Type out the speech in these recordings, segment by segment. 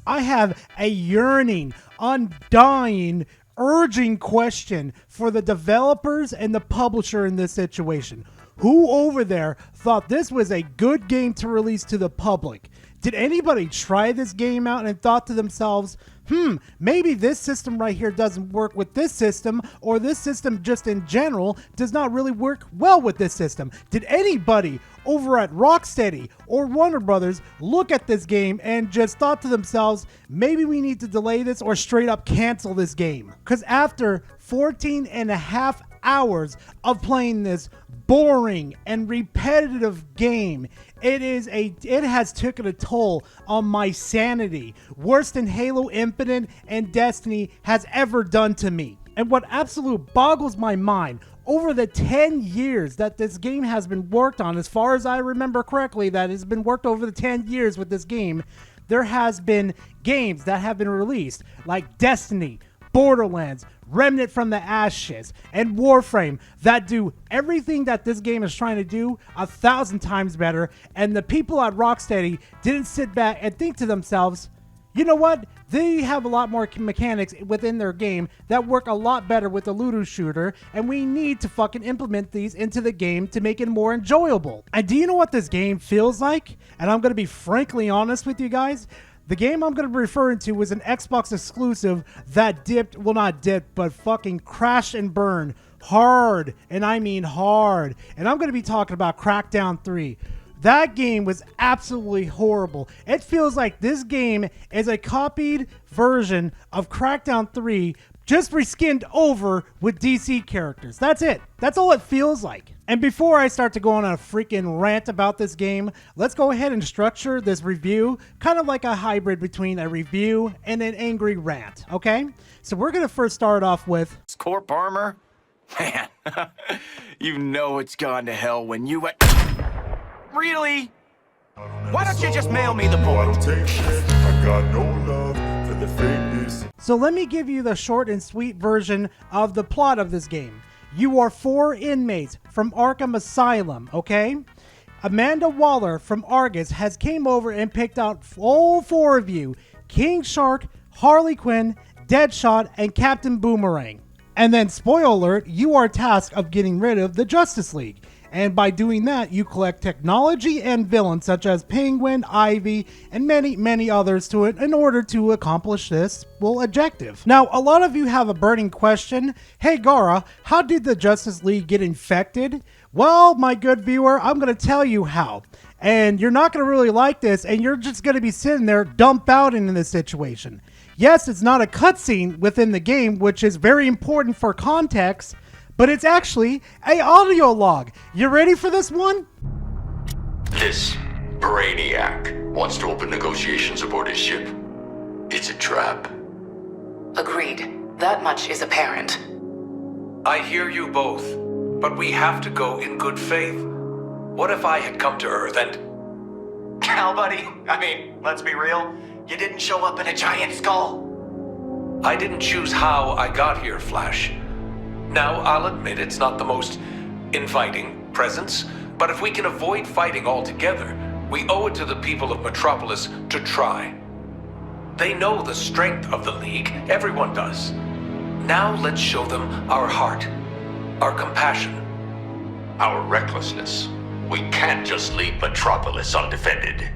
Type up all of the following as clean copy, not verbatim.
I have a yearning, undying, urging question for the developers and the publisher in this situation. Who over there thought this was a good game to release to the public? Did anybody try this game out and thought to themselves, maybe this system right here doesn't work with this system, or this system just in general does not really work well with this system? Did anybody over at Rocksteady or Warner Brothers look at this game and just thought to themselves, maybe we need to delay this or straight up cancel this game? Because after 14 and a half hours of playing this boring and repetitive game, it has taken a toll on my sanity, worse than Halo Infinite and Destiny has ever done to me. And what absolute boggles my mind, over the 10 years that this game has been worked on, as far as I remember correctly, that has been worked over the 10 years with this game, there has been games that have been released like Destiny, Borderlands, Remnant from the Ashes, and Warframe that do everything that this game is trying to do 1,000 times better, and the people at Rocksteady didn't sit back and think to themselves, you know what? They have a lot more mechanics within their game that work a lot better with the looter shooter, and we need to fucking implement these into the game to make it more enjoyable. And do you know what this game feels like? And I'm going to be frankly honest with you guys. The game I'm going to be referring to was an Xbox exclusive that but fucking crashed and burned hard. And I mean hard. And I'm going to be talking about Crackdown 3. That game was absolutely horrible. It feels like this game is a copied version of Crackdown 3, just reskinned over with DC characters. That's it. That's all it feels like. And before I start to go on a freaking rant about this game, let's go ahead and structure this review kind of like a hybrid between a review and an angry rant, okay? So we're going to first start off with... Corp armor? Man, you know it's gone to hell when you... Really? Why don't you just mail me the board? I got no love for the fakeness. So let me give you the short and sweet version of the plot of this game. You are 4 inmates from Arkham Asylum, okay? Amanda Waller from Argus has came over and picked out all 4 of you, King Shark, Harley Quinn, Deadshot, and Captain Boomerang. And then, spoiler alert, you are tasked of getting rid of the Justice League. And by doing that, you collect technology and villains such as Penguin, Ivy, and many, many others to it in order to accomplish this, objective. Now, a lot of you have a burning question. Hey, Gara, how did the Justice League get infected? Well, my good viewer, I'm going to tell you how. And you're not going to really like this, and you're just going to be sitting there dumbfounded in this situation. Yes, it's not a cutscene within the game, which is very important for context, but it's actually an audio log. You ready for this one? This brainiac wants to open negotiations aboard his ship. It's a trap. Agreed. That much is apparent. I hear you both, but we have to go in good faith. What if I had come to Earth and... Cal, buddy, I mean, let's be real. You didn't show up in a giant skull. I didn't choose how I got here, Flash. Now, I'll admit it's not the most inviting presence, but if we can avoid fighting altogether, we owe it to the people of Metropolis to try. They know the strength of the League, everyone does. Now let's show them our heart, our compassion. Our recklessness. We can't just leave Metropolis undefended.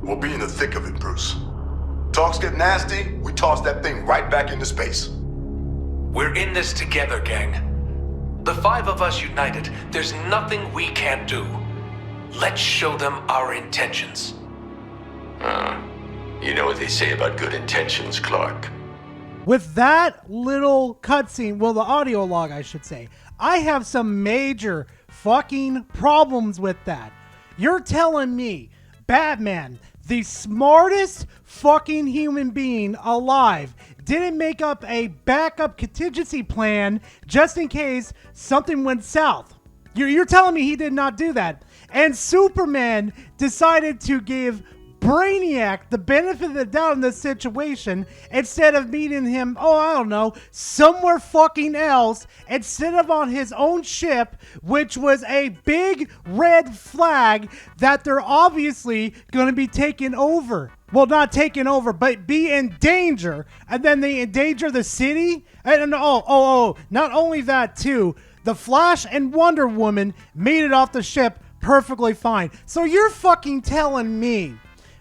We'll be in the thick of it, Bruce. Talks get nasty, we toss that thing right back into space. We're in this together, gang. The 5 of us united, there's nothing we can't do. Let's show them our intentions. You know what they say about good intentions, Clark. With that little cutscene, the audio log, I should say, I have some major fucking problems with that. You're telling me Batman, the smartest fucking human being alive, didn't make up a backup contingency plan just in case something went south. You're telling me he did not do that. And Superman decided to give Brainiac the benefit of the doubt in this situation instead of meeting him, oh, I don't know, somewhere fucking else, instead of on his own ship, which was a big red flag that they're obviously going to be taking over. Well, not taking over, but be in danger. And then they endanger the city? And not only that, too. The Flash and Wonder Woman made it off the ship perfectly fine. So you're fucking telling me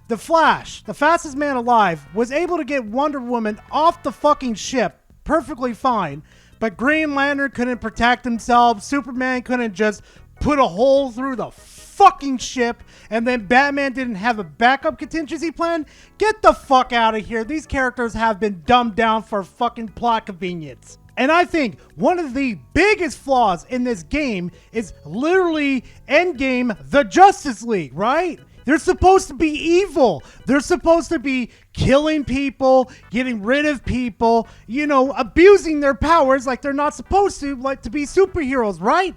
the Flash, the fastest man alive, was able to get Wonder Woman off the fucking ship perfectly fine, but Green Lantern couldn't protect himself, Superman couldn't just put a hole through the fucking ship, and then Batman didn't have a backup contingency plan? Get the fuck out of here. These characters have been dumbed down for fucking plot convenience. And I think one of the biggest flaws in this game is literally Endgame, the Justice League, right? They're supposed to be evil. They're supposed to be killing people, getting rid of people, abusing their powers like they're not supposed to, like to be superheroes, right?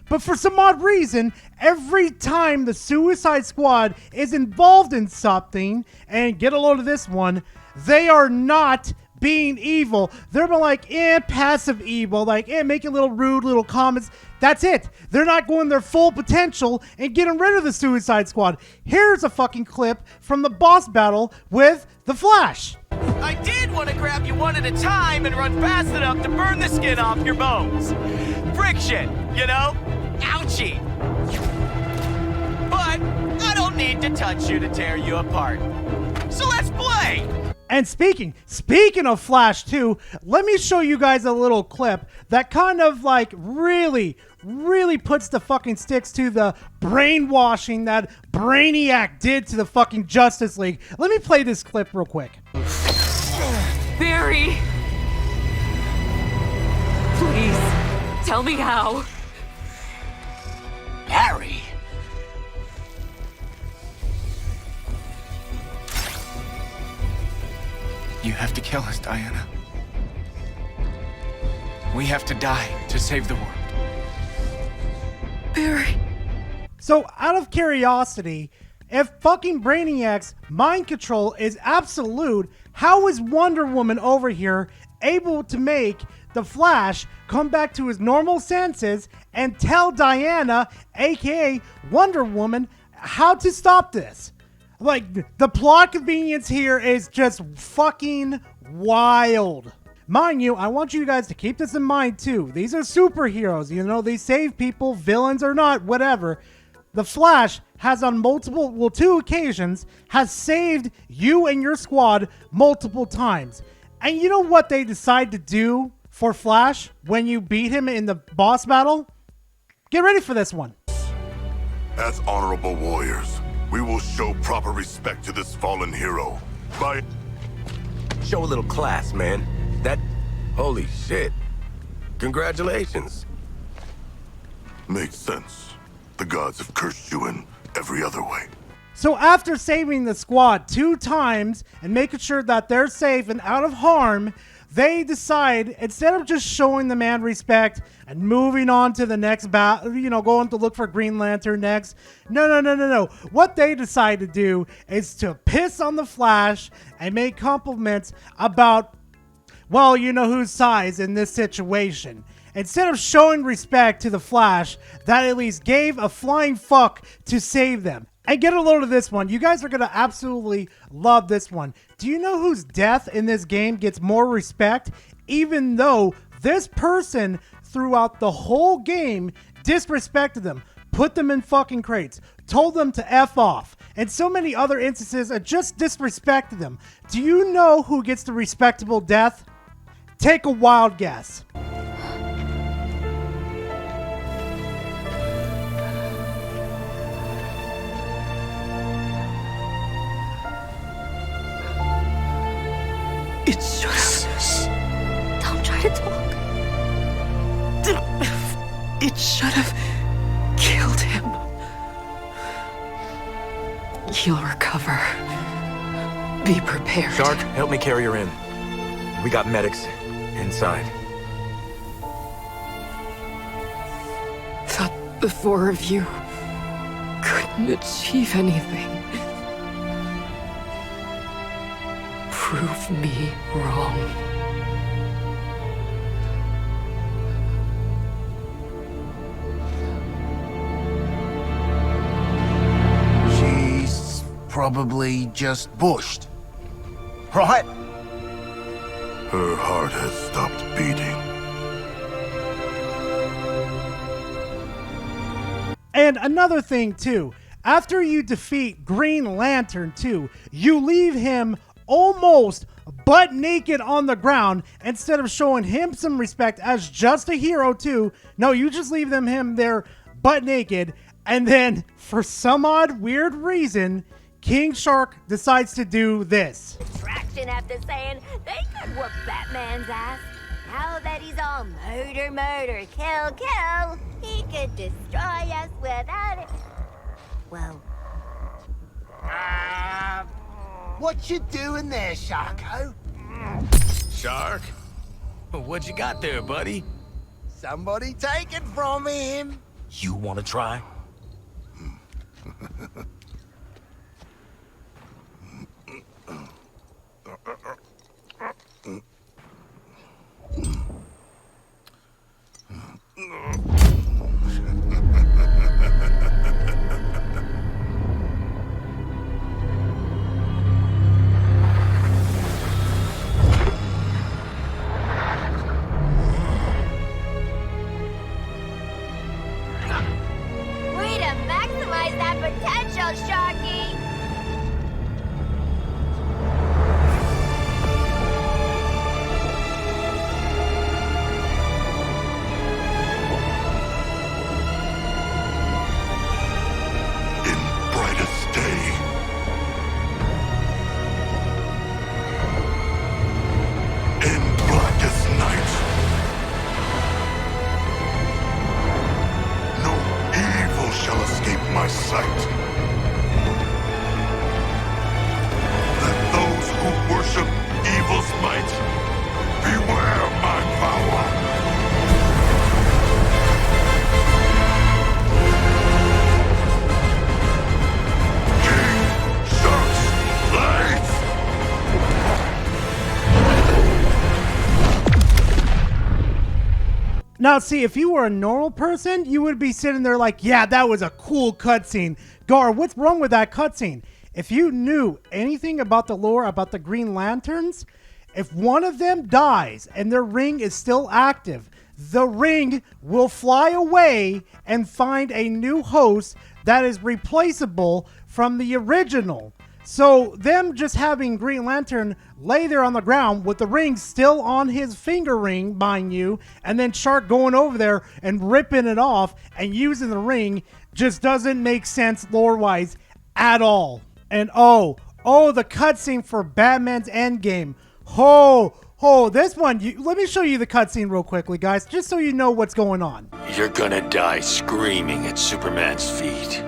But for some odd reason, every time the Suicide Squad is involved in something, and get a load of this one, they are not being evil. They're like, passive evil, like, making little rude little comments. That's it. They're not going their full potential and getting rid of the Suicide Squad. Here's a fucking clip from the boss battle with the Flash. I did want to grab you one at a time and run fast enough to burn the skin off your bones. Friction, Ouchie. But I don't need to touch you to tear you apart. So let's play! And speaking of Flash too, let me show you guys a little clip that kind of like really puts the fucking sticks to the brainwashing that Brainiac did to the fucking Justice League. Let me play this clip real quick. Barry! Please, tell me how. Harry! You have to kill us, Diana. We have to die to save the world. Barry. So, out of curiosity, if fucking Brainiac's mind control is absolute, how is Wonder Woman over here able to make the Flash come back to his normal senses and tell Diana, aka Wonder Woman, how to stop this? Like, the plot convenience here is just fucking wild. Mind you, I want you guys to keep this in mind too. These are superheroes, they save people, villains or not, whatever. The Flash has on two occasions, has saved you and your squad multiple times. And you know what they decide to do for Flash when you beat him in the boss battle? Get ready for this one. As honorable warriors, we will show proper respect to this fallen hero by... Show a little class, man. Holy shit. Congratulations. Makes sense. The gods have cursed you in every other way. So after saving the squad 2 times and making sure that they're safe and out of harm, they decide, instead of just showing the man respect and moving on to the next battle, going to look for Green Lantern next. No. What they decide to do is to piss on the Flash and make compliments about, well, whose size in this situation. Instead of showing respect to the Flash, that at least gave a flying fuck to save them. And get a load of this one. You guys are going to absolutely love this one. Do you know whose death in this game gets more respect? Even though this person throughout the whole game disrespected them, put them in fucking crates, told them to F off, and so many other instances of just disrespected them. Do you know who gets the respectable death? Take a wild guess. It should have. Don't try to talk. It should have killed him. He'll recover. Be prepared. Shark, help me carry her in. We got medics inside. Thought the 4 of you couldn't achieve anything. Prove me wrong. She's probably just bushed. Right? Her heart has stopped beating. And another thing, too. After you defeat Green Lantern 2, you leave him almost butt naked on the ground instead of showing him some respect as just a hero, too. No, you just leave him there butt naked. And then, for some odd, weird reason, King Shark decides to do this. Traction after saying they could whoop Batman's ass. Now that he's all murder, murder, kill, kill, he could destroy us without it. Well. What you doing there, Sharko? Shark? What you got there, buddy? Somebody take it from him. You wanna try? Way to maximize that potential, Sharky! In brightest day. In blackest night. No evil shall escape my sight. Let those who worship evil's might beware my power. King Shark's Blades! Now, see, if you were a normal person, you would be sitting there like, yeah, that was a cool cutscene. Gar, what's wrong with that cutscene? If you knew anything about the lore about the Green Lanterns, if one of them dies and their ring is still active, the ring will fly away and find a new host that is replaceable from the original. So them just having Green Lantern lay there on the ground with the ring still on his finger ring, mind you, and then Shark going over there and ripping it off and using the ring just doesn't make sense lore-wise at all. And oh, the cutscene for Batman's Endgame. This one, let me show you the cutscene real quickly, guys, just so you know what's going on. You're gonna die screaming at Superman's feet.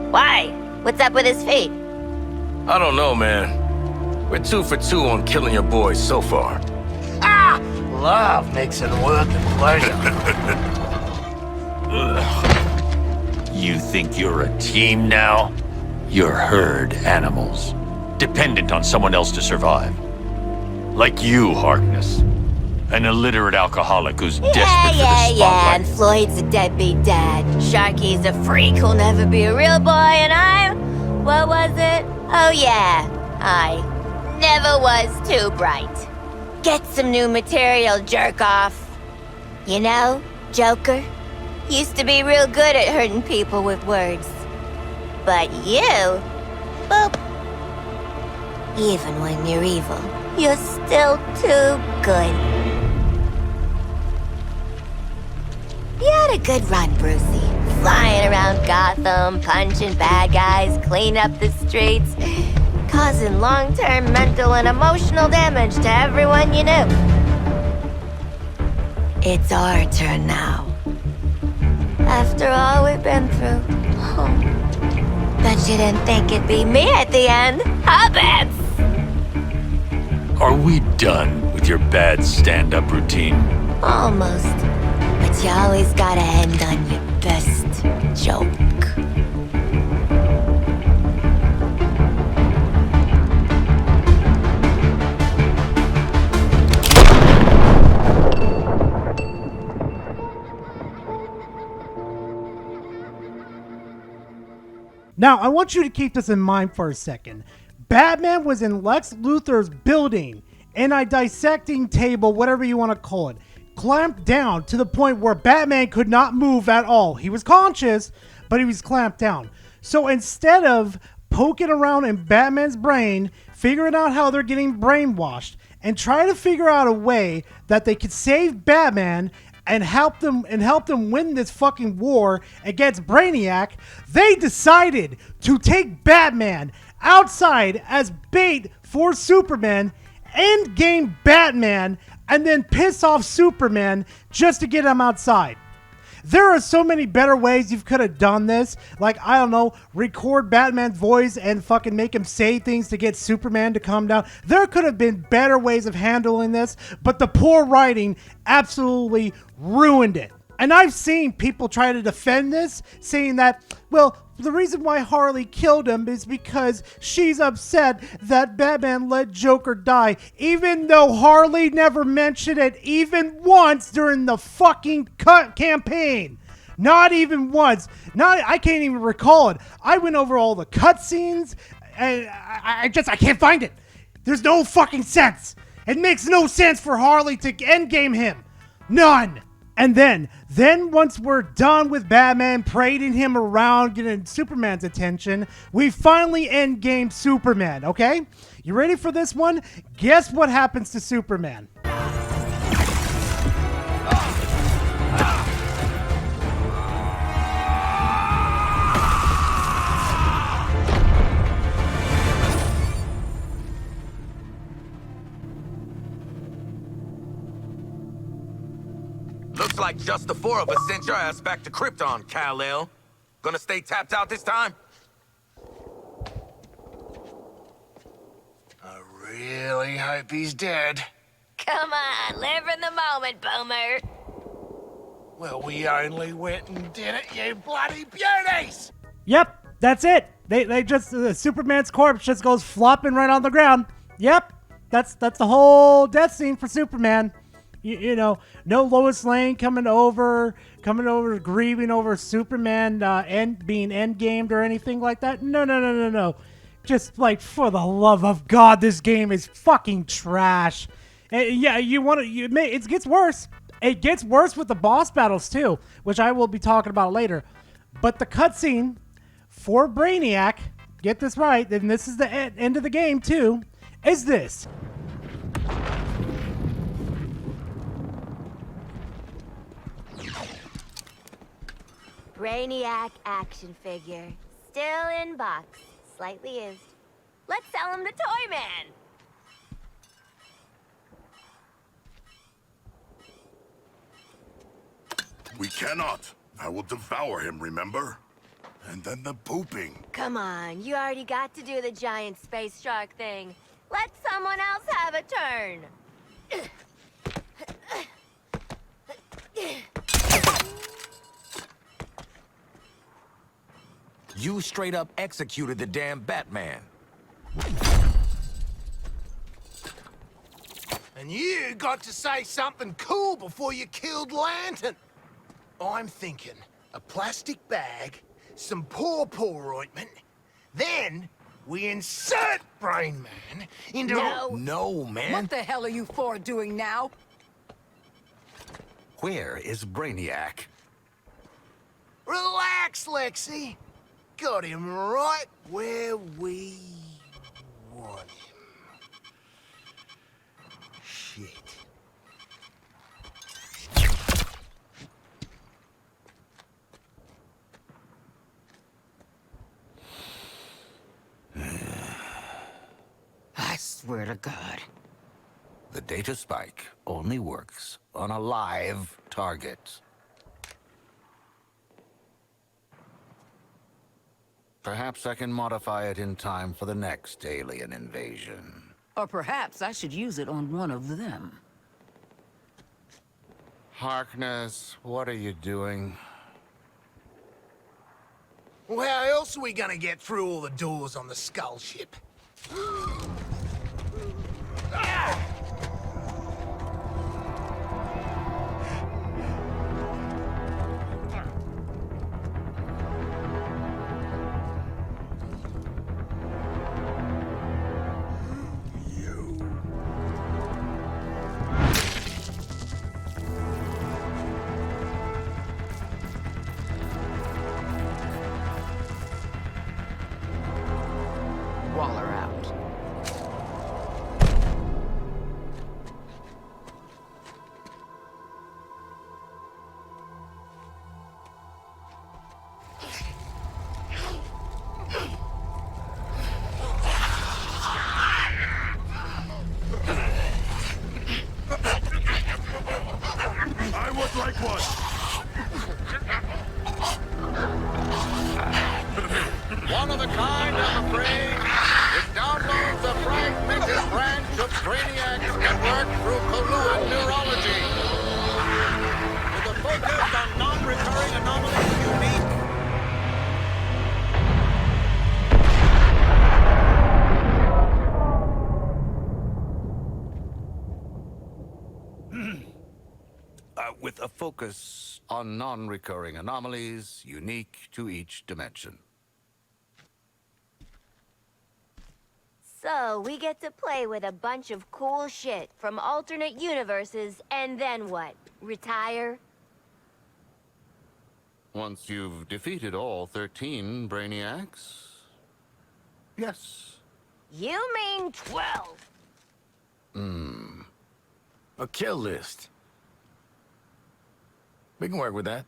Why? What's up with his feet? I don't know, man. We're 2 for 2 on killing your boys so far. Love makes it worth the pleasure. You think you're a team now? You're herd animals, dependent on someone else to survive. Like you, Harkness. An illiterate alcoholic who's desperate for the spotlight. And Floyd's a deadbeat dad. Sharky's a freak who'll never be a real boy, and I'm... What was it? Oh yeah, I never was too bright. Get some new material, jerk off. You know, Joker used to be real good at hurting people with words. But you, boop. Even when you're evil, you're still too good. You had a good run, Brucey. Flying around Gotham, punching bad guys, cleaning up the streets, causing long-term mental and emotional damage to everyone you knew. It's our turn now. After all we've been through. Bet you didn't think it'd be me at the end, huh, Babs? Are we done with your bad stand-up routine? Almost. But you always gotta end on your best joke. Now, I want you to keep this in mind for a second. Batman was in Lex Luthor's building, in a dissecting table, whatever you want to call it, clamped down to the point where Batman could not move at all. He was conscious, but he was clamped down. So instead of poking around in Batman's brain, figuring out how they're getting brainwashed, and trying to figure out a way that they could save Batman and help them win this fucking war against Brainiac, they decided to take Batman outside as bait for Superman, Endgame Batman, and then piss off Superman just to get him outside. There are so many better ways you could have done this. Like, I don't know, record Batman's voice and fucking make him say things to get Superman to calm down. There could have been better ways of handling this, but the poor writing absolutely ruined it. And I've seen people try to defend this, saying that, well, the reason why Harley killed him is because she's upset that Batman let Joker die, even though Harley never mentioned it even once during the fucking campaign. Not even once. I can't even recall it. I went over all the cutscenes, and I can't find it. There's no fucking sense. It makes no sense for Harley to endgame him. None. And then once we're done with Batman parading him around, getting Superman's attention, we finally endgame Superman, okay? You ready for this one? Guess what happens to Superman? Looks like just the four of us sent your ass back to Krypton, Kal-El. Gonna stay tapped out this time? I really hope he's dead. Come on, live in the moment, Boomer. Well, we only went and did it, you bloody beauties! Yep, that's it. They just Superman's corpse just goes flopping right on the ground. Yep, that's the whole death scene for Superman. You know, no Lois Lane coming over, grieving over Superman being endgamed or anything like that. No. Just like, for the love of God, this game is fucking trash. And yeah, it gets worse. It gets worse with the boss battles too, which I will be talking about later. But the cutscene for Brainiac, get this right, and this is the end of the game too, is this. Brainiac action figure. Still in box. Slightly used. Let's sell him to Toyman. We cannot. I will devour him, remember? And then the pooping. Come on, you already got to do the giant space shark thing. Let someone else have a turn. You straight up executed the damn Batman. And you got to say something cool before you killed Lantern. I'm thinking a plastic bag, some paw ointment, then we insert Brain Man into... No, man. What the hell are you four doing now? Where is Brainiac? Relax, Lexi. Got him right where we want him. Shit. I swear to God. The data spike only works on a live target. Perhaps I can modify it in time for the next alien invasion. Or perhaps I should use it on one of them. Harkness, what are you doing? Well, how else are we gonna get through all the doors on the Skull ship? Brainiacs can work through colluid neurology. With a focus on non-recurring anomalies unique. With a focus on non-recurring anomalies unique to each dimension. So, we get to play with a bunch of cool shit from alternate universes, and then what? Retire? Once you've defeated all 13 Brainiacs? Yes. You mean 12? A kill list. We can work with that.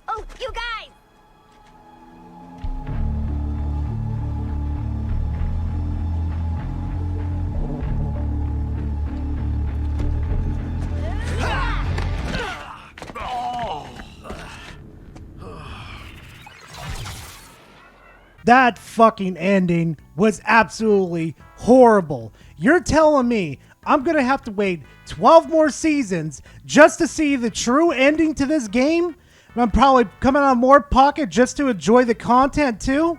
Oh, you guys! That fucking ending was absolutely horrible. You're telling me I'm gonna have to wait 12 more seasons just to see the true ending to this game? I'm probably coming out of more pocket just to enjoy the content too?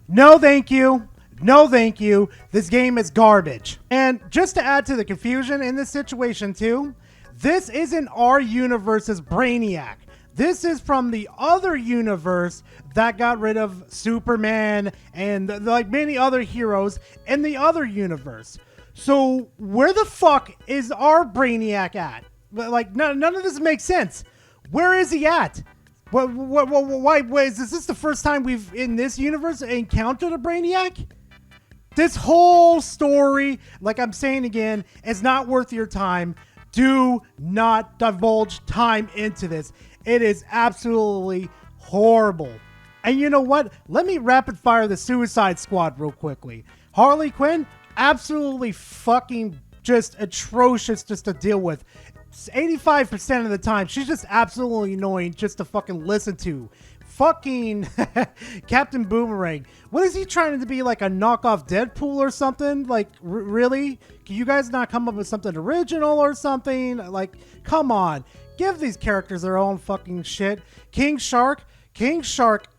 No thank you. No thank you. This game is garbage. And just to add to the confusion in this situation too, this isn't our universe's Brainiac. This is from the other universe that got rid of Superman and like many other heroes in the other universe. So where the fuck is our Brainiac at? Like none of this makes sense. Where is he at? Why is this the first time we've in this universe encountered a Brainiac? This whole story, like I'm saying again, is not worth your time. Do not divulge time into this. It is absolutely horrible. And you know what? Let me rapid fire the Suicide Squad real quickly. Harley Quinn, absolutely fucking just atrocious just to deal with. 85% of the time, she's just absolutely annoying just to fucking listen to. Fucking Captain Boomerang. What is he trying to be, like a knockoff Deadpool or something? Like, really? Can you guys not come up with something original or something? Like, come on. Give these characters their own fucking shit. King Shark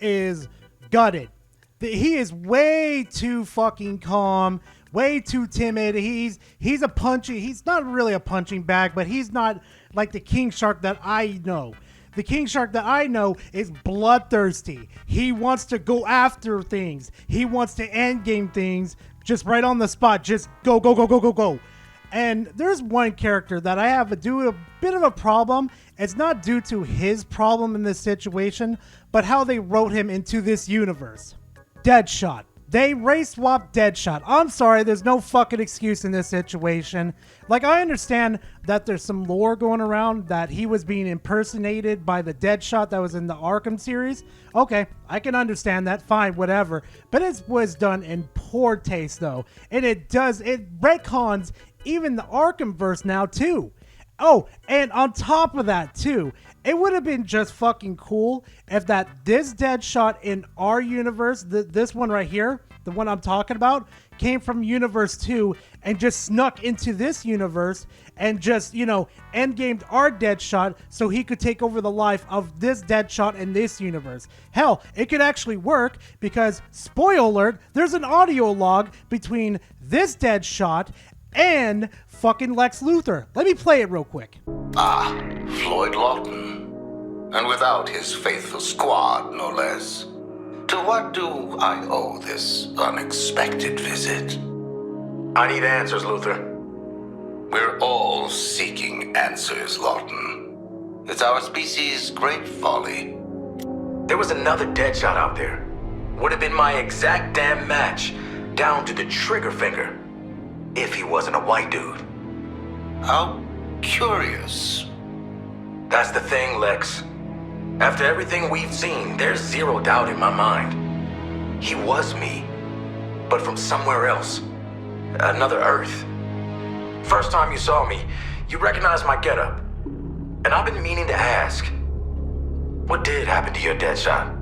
is gutted. He is way too fucking calm. Way too timid. He's not really a punching bag, but he's not like the King Shark that I know. The King Shark that I know is bloodthirsty. He wants to go after things. He wants to endgame things just right on the spot. Just go, go, go, go, go, go. And there's one character that I have a bit of a problem. It's not due to his problem in this situation, but how they wrote him into this universe. Deadshot. They race swapped Deadshot. I'm sorry, there's no fucking excuse in this situation. Like, I understand that there's some lore going around that he was being impersonated by the Deadshot that was in the Arkham series. Okay, I can understand that. Fine, whatever. But it was done in poor taste, though. And it retcons even the Arkhamverse now, too. Oh, and on top of that, too, it would have been just fucking cool if this Deadshot in our universe, this one right here, the one I'm talking about, came from Universe 2 and just snuck into this universe and just, endgamed our Deadshot so he could take over the life of this Deadshot in this universe. Hell, it could actually work because, spoiler alert, there's an audio log between this Deadshot and fucking Lex Luthor. Let me play it real quick. Floyd Lawton. And without his faithful squad, no less. To what do I owe this unexpected visit? I need answers, Luthor. We're all seeking answers, Lawton. It's our species' great folly. There was another Deadshot out there. Would have been my exact damn match, down to the trigger finger. If he wasn't a white dude. How curious. That's the thing, Lex. After everything we've seen, there's zero doubt in my mind. He was me, but from somewhere else. Another Earth. First time you saw me, you recognized my getup. And I've been meaning to ask, what did happen to your Deadshot?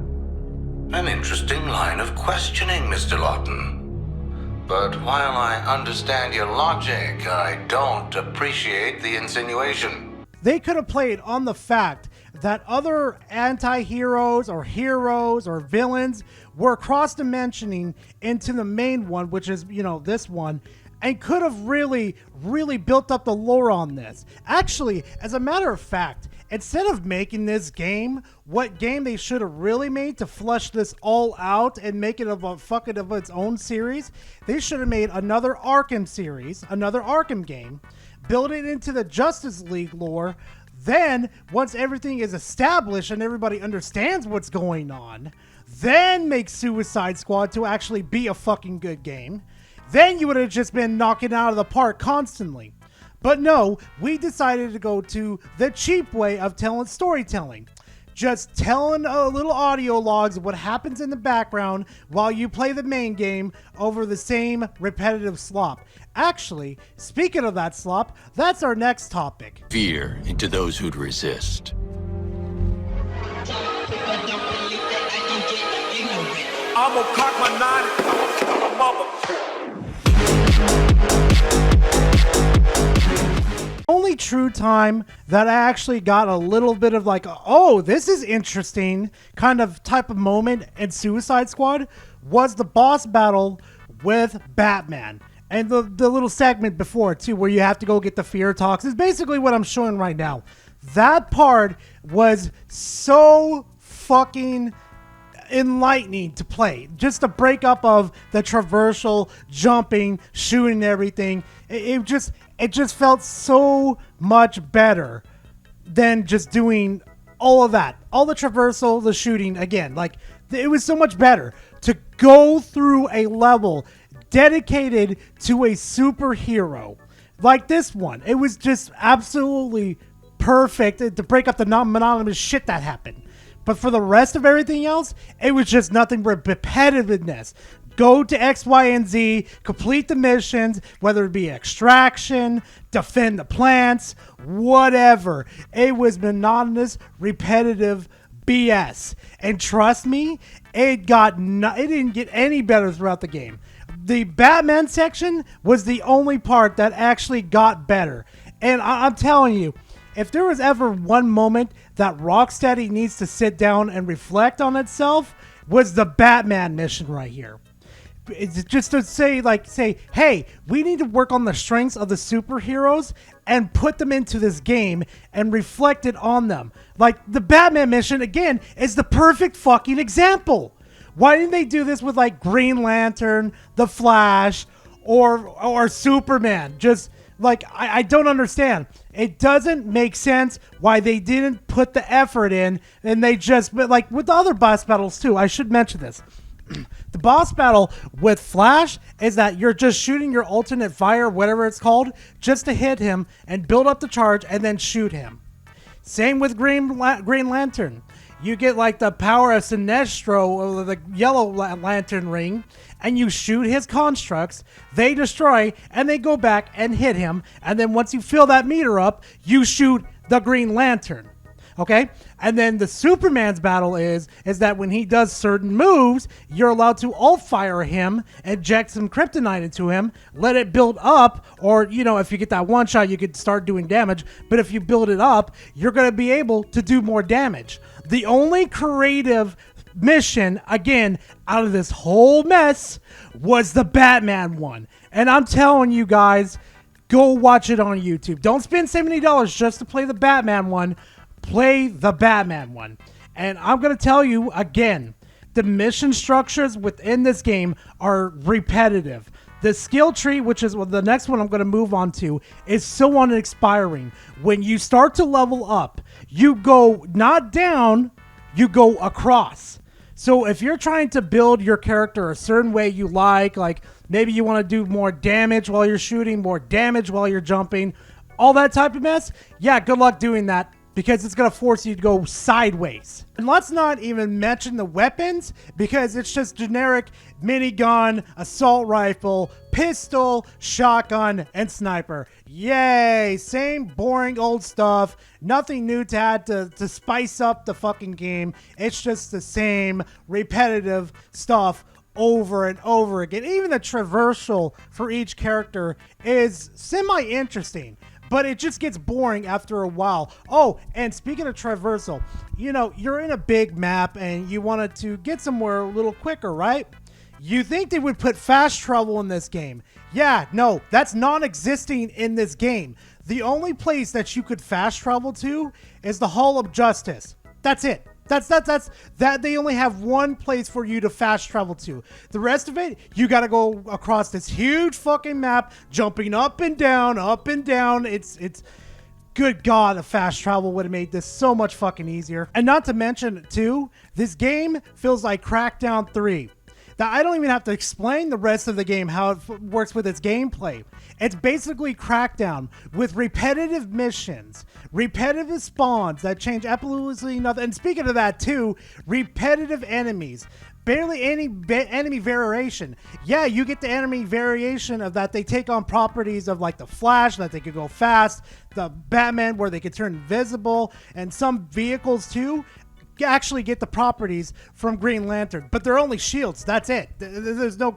An interesting line of questioning, Mr. Lawton. But while I understand your logic, I don't appreciate the insinuation. They could have played on the fact that other anti-heroes or heroes or villains were cross-dimensioning into the main one, which is, this one, and could have really built up the lore on this. Actually, as a matter of fact, instead of making this game, what game they should have really made to flush this all out and make it of its own series, they should have made another Arkham series, another Arkham game, build it into the Justice League lore. Then, once everything is established and everybody understands what's going on, then make Suicide Squad to actually be a fucking good game. Then you would have just been knocking it out of the park constantly. But no, we decided to go to the cheap way of telling storytelling. Just telling little audio logs of what happens in the background while you play the main game over the same repetitive slop. Actually, speaking of that slop, that's our next topic. Fear into those who'd resist. I'm gonna cock my 9 and I'm gonna kill a mother. Only true time that I actually got a little bit of like, oh, this is interesting kind of type of moment in Suicide Squad was the boss battle with Batman. And the little segment before too, where you have to go get the fear talks, is basically what I'm showing right now. That part was so fucking enlightening to play. Just the breakup of the traversal, jumping, shooting, everything. It just felt so much better than just doing all of that. All the traversal, the shooting, again, like it was so much better to go through a level dedicated to a superhero like this one. It was just absolutely perfect to break up the monotonous shit that happened. But for the rest of everything else, it was just nothing but repetitiveness. Go to X, Y, and Z, complete the missions, whether it be extraction, defend the plants, whatever. It was monotonous, repetitive BS. And trust me, it didn't get any better throughout the game. The Batman section was the only part that actually got better. And I'm telling you, if there was ever one moment that Rocksteady needs to sit down and reflect on itself, was the Batman mission right here. It's just to say, hey, we need to work on the strengths of the superheroes and put them into this game and reflect it on them. Like, the Batman mission, again, is the perfect fucking example. Why didn't they do this with, like, Green Lantern, The Flash, or Superman? Just, like, I don't understand. It doesn't make sense why they didn't put the effort in, and they just, like, with the other boss battles, too, I should mention this. The boss battle with Flash is that you're just shooting your alternate fire, whatever it's called, just to hit him and build up the charge and then shoot him. Same with Green Lantern. You get like the power of Sinestro, or the yellow lantern ring, and you shoot his constructs, they destroy, and they go back and hit him, and then once you fill that meter up, you shoot the Green Lantern. Okay? And then the Superman's battle is that when he does certain moves, you're allowed to alt-fire him, inject some kryptonite into him, let it build up, or, if you get that one shot, you could start doing damage, but if you build it up, you're going to be able to do more damage. The only creative mission, again, out of this whole mess, was the Batman one. And I'm telling you guys, go watch it on YouTube. Don't spend $70 just to play the Batman one. Play the Batman one. And I'm going to tell you again, the mission structures within this game are repetitive. The skill tree, which is the next one I'm going to move on to, is so uninspiring. When you start to level up, you go not down, you go across. So if you're trying to build your character a certain way you like maybe you want to do more damage while you're shooting, more damage while you're jumping, all that type of mess, yeah, good luck doing that. because it's going to force you to go sideways. And let's not even mention the weapons, because it's just generic minigun, assault rifle, pistol, shotgun, and sniper. Yay! Same boring old stuff. Nothing new to add to spice up the fucking game. It's just the same repetitive stuff over and over again. Even the traversal for each character is semi-interesting, but it just gets boring after a while. Oh, and speaking of traversal, you know, you're in a big map and you wanted to get somewhere a little quicker, right? You think they would put fast travel in this game. Yeah, no, that's non-existing in this game. The only place that you could fast travel to is the Hall of Justice. That's it. That's they only have one place for you to fast travel to. The rest of it, you got to go across this huge fucking map, jumping up and down, up and down. It's good God, a fast travel would have made this so much fucking easier. And not to mention too, this game feels like Crackdown 3. That I don't even have to explain the rest of the game, how it works with its gameplay. It's basically Crackdown with repetitive missions, repetitive spawns that change absolutely nothing. And speaking of that too, repetitive enemies. Barely any enemy variation. Yeah, you get the enemy variation of that. They take on properties of like the Flash, that they could go fast, the Batman where they could turn invisible, and some vehicles too actually get the properties from Green Lantern, but they're only shields. That's it. There's no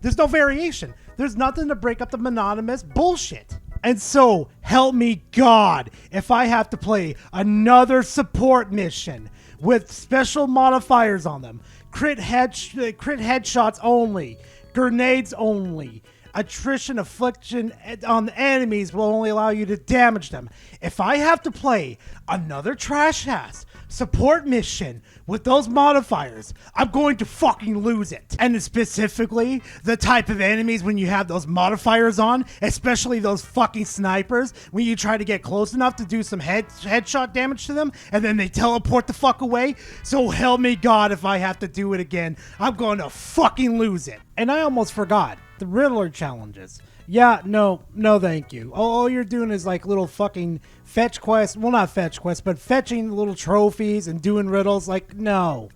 variation. There's nothing to break up the monotonous bullshit. And so, help me God, if I have to play another support mission with special modifiers on them, crit headshots only, grenades only, attrition affliction on the enemies will only allow you to damage them. If I have to play another trash ass support mission with those modifiers, I'm going to fucking lose it. And specifically, the type of enemies when you have those modifiers on, especially those fucking snipers, when you try to get close enough to do some headshot damage to them, and then they teleport the fuck away. So help me God, if I have to do it again, I'm going to fucking lose it. And I almost forgot, the Riddler challenges. Yeah, no thank you. All you're doing is like little fucking fetch quests. Well, not fetch quests, but fetching little trophies and doing riddles. Like, no,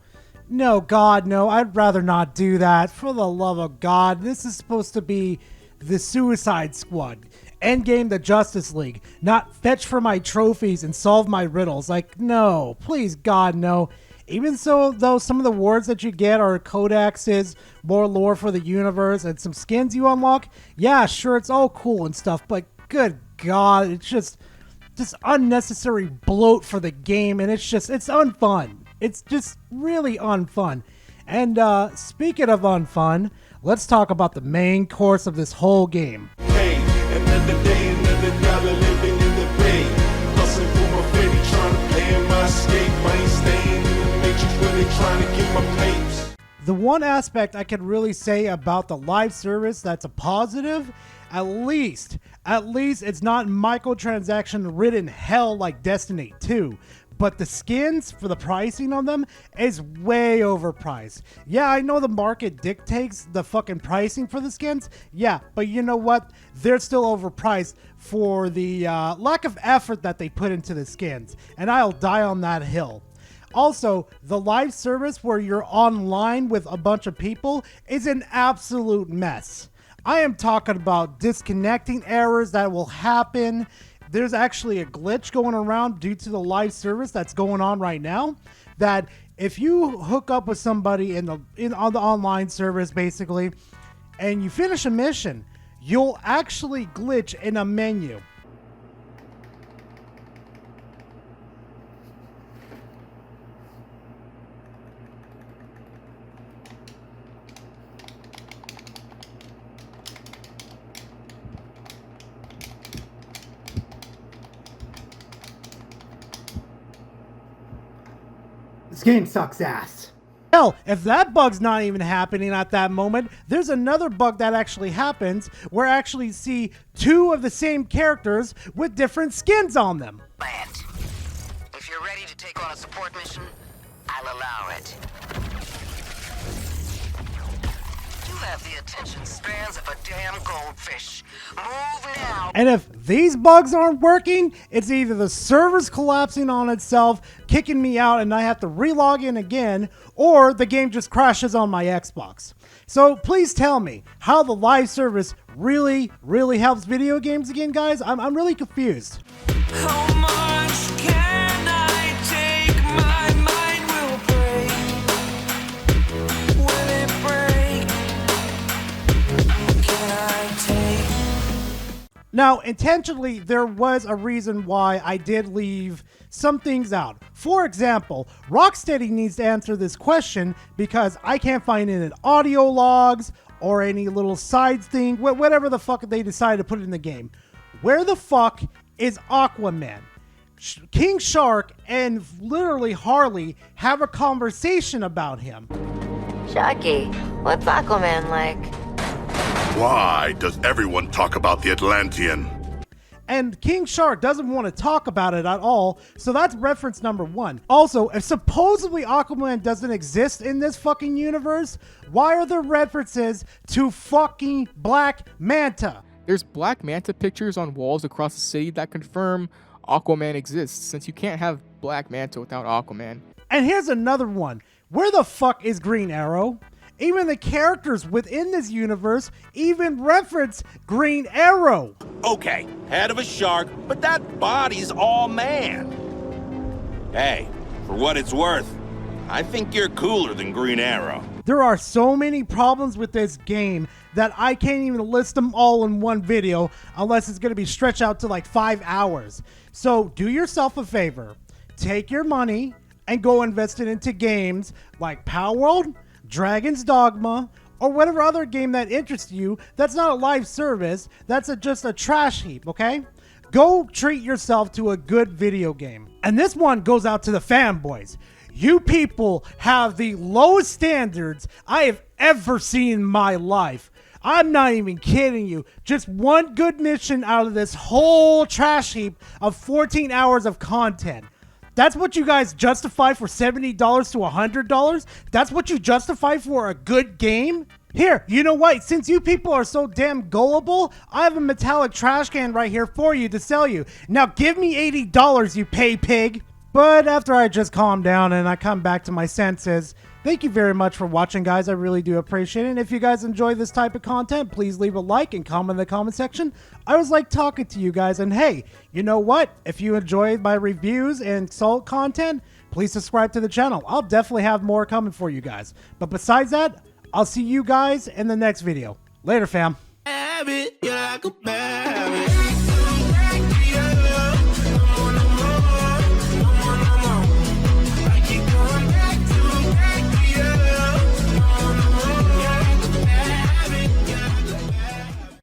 God, no. I'd rather not do that. For the love of God. This is supposed to be the Suicide Squad. Endgame, the Justice League. Not fetch for my trophies and solve my riddles. Like, no. Please, God, no. Even so, though, some of the words that you get are codexes, more lore for the universe, and some skins you unlock. Yeah, sure, it's all cool and stuff, but good God, it's just unnecessary bloat for the game, and it's unfun. It's just really unfun. And speaking of unfun, let's talk about the main course of this whole game. Hey, another day, another dollar living in the bay. Hustling for my baby, trying to pay in my escape. I ain't staying in the matrix, really trying to get my papes. The one aspect I could really say about the live service that's a positive, at least it's not microtransaction ridden hell like Destiny 2. But the skins, for the pricing on them, is way overpriced. Yeah, I know the market dictates the fucking pricing for the skins. Yeah, but you know what? They're still overpriced for the lack of effort that they put into the skins. And I'll die on that hill. Also, the live service where you're online with a bunch of people is an absolute mess. I am talking about disconnecting errors that will happen. There's actually a glitch going around due to the live service that's going on right now, that if you hook up with somebody on the online service basically, and you finish a mission, you'll actually glitch in a menu. This game sucks ass. Hell, if that bug's not even happening at that moment, there's another bug that actually happens where I actually see two of the same characters with different skins on them. Land. If you're ready to take on a support mission, I'll allow it. have the attention spans of a damn goldfish. Move now. And if these bugs aren't working, it's either the server's collapsing on itself, kicking me out, and I have to relog in again, or the game just crashes on my Xbox. So please tell me how the live service really helps video games again, guys. I'm really confused. How much can I take? My mind will break. Will it break? Can I take? Now, intentionally, there was a reason why I did leave some things out. For example, Rocksteady needs to answer this question because I can't find it in audio logs or any little side thing, whatever the fuck they decided to put in the game. Where the fuck is Aquaman? King Shark and literally Harley have a conversation about him. Sharky, what's Aquaman like? Why does everyone talk about the Atlantean? And King Shark doesn't want to talk about it at all, so that's reference number one. Also, if supposedly Aquaman doesn't exist in this fucking universe, why are there references to fucking Black Manta? There's Black Manta pictures on walls across the city that confirm Aquaman exists, since you can't have Black Manta without Aquaman. And here's another one. Where the fuck is Green Arrow? Even the characters within this universe even reference Green Arrow. Okay, head of a shark, but that body's all man. Hey, for what it's worth, I think you're cooler than Green Arrow. There are so many problems with this game that I can't even list them all in one video unless it's going to be stretched out to like 5 hours. So do yourself a favor. Take your money and go invest it into games like Power World, Dragon's Dogma, or whatever other game that interests you that's not a live service, that's just a trash heap, okay? Go treat yourself to a good video game. And this one goes out to the fanboys. You people have the lowest standards I have ever seen in my life. I'm not even kidding you. Just one good mission out of this whole trash heap of 14 hours of content. That's what you guys justify for $70 to $100? That's what you justify for a good game? Here, you know what? Since you people are so damn gullible, I have a metallic trash can right here for you to sell you. Now give me $80, you pay pig. But after I just calm down and I come back to my senses, thank you very much for watching, guys. I really do appreciate it. And if you guys enjoy this type of content, please leave a like and comment in the comment section. I always like talking to you guys. And hey, you know what? If you enjoy my reviews and Salt content, please subscribe to the channel. I'll definitely have more coming for you guys. But besides that, I'll see you guys in the next video. Later, fam.